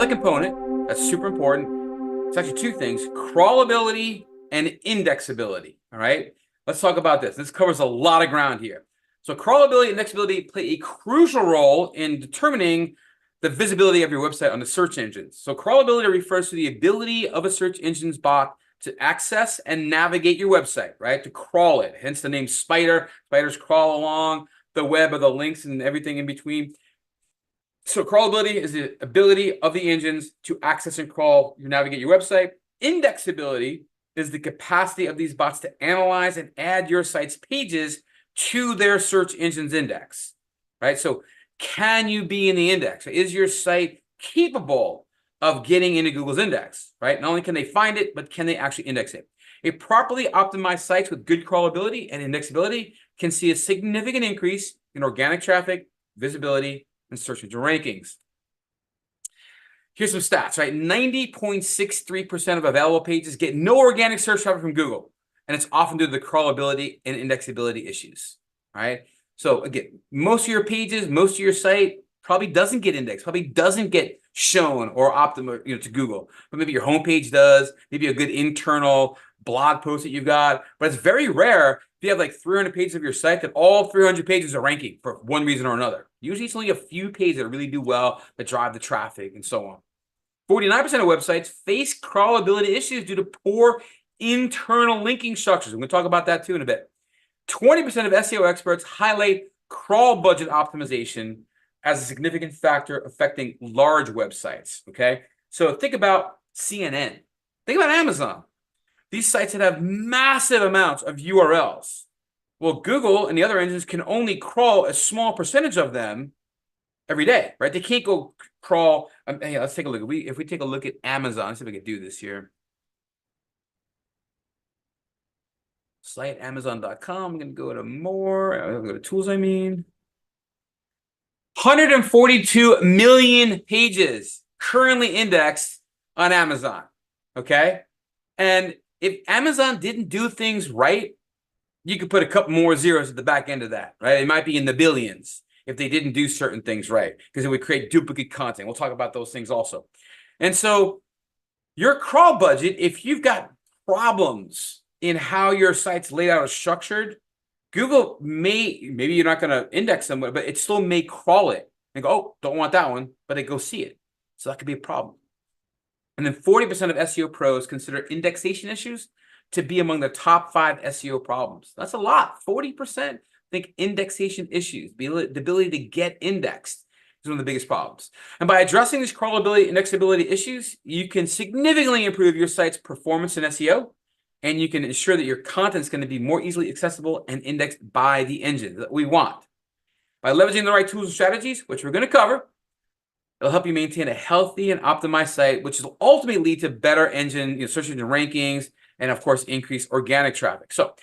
another component that's super important. It's actually two things: crawlability and indexability. All right, let's talk about this. This covers a lot of ground here. So crawlability and indexability play a crucial role in determining the visibility of your website on the search engines. So crawlability refers to the ability of a search engine's bot to access and navigate your website, right? To crawl it, hence the name spider. Spiders crawl along the web of the links and everything in between. So crawlability is the ability of the engines to access and crawl, navigate your website. Indexability is the capacity of these bots to analyze and add your site's pages to their search engine's index, right? So can you be in the index? Is your site capable of getting into Google's index, right? Not only can they find it, but can they actually index it? A properly optimized sites with good crawlability and indexability can see a significant increase in organic traffic, visibility, and search engine rankings. Here's some stats, right? 90.63% of available pages get no organic search traffic from Google, and it's often due to the crawlability and indexability issues, right? So again, most of your pages, most of your site probably doesn't get indexed, probably doesn't get shown or optimal, to Google, but maybe your homepage does, maybe a good internal blog post that you've got, but it's very rare if you have like 300 pages of your site that all 300 pages are ranking for one reason or another. Usually it's only a few pages that really do well, that drive the traffic and so on. 49% of websites face crawlability issues due to poor internal linking structures. I'm going to talk about that too in a bit. 20% of SEO experts highlight crawl budget optimization as a significant factor affecting large websites, okay? So think about CNN. Think about Amazon. These sites that have massive amounts of URLs. Well, Google and the other engines can only crawl a small percentage of them every day, right? They can't go crawl. Hey, let's take a look. If we take a look at Amazon, let's see if we can do this here. Site Amazon.com. I'm going to go to more. I'm going to go to tools, 142 million pages currently indexed on Amazon, okay? And if Amazon didn't do things right, you could put a couple more zeros at the back end of that, right? It might be in the billions if they didn't do certain things right, because it would create duplicate content. We'll talk about those things also. And so your crawl budget, if you've got problems in how your site's laid out or structured, Google maybe you're not going to index them, but it still may crawl it and go, oh, don't want that one, but they go see it. So that could be a problem. And then 40% of SEO pros consider indexation issues to be among the top 5 SEO problems. That's a lot. 40% think indexation issues, the ability to get indexed is one of the biggest problems. And by addressing these crawlability and indexability issues, you can significantly improve your site's performance in SEO, and you can ensure that your content is going to be more easily accessible and indexed by the engine that we want. By leveraging the right tools and strategies, which we're going to cover, it'll help you maintain a healthy and optimized site, which will ultimately lead to better engine, search engine rankings, and of course, increase organic traffic. So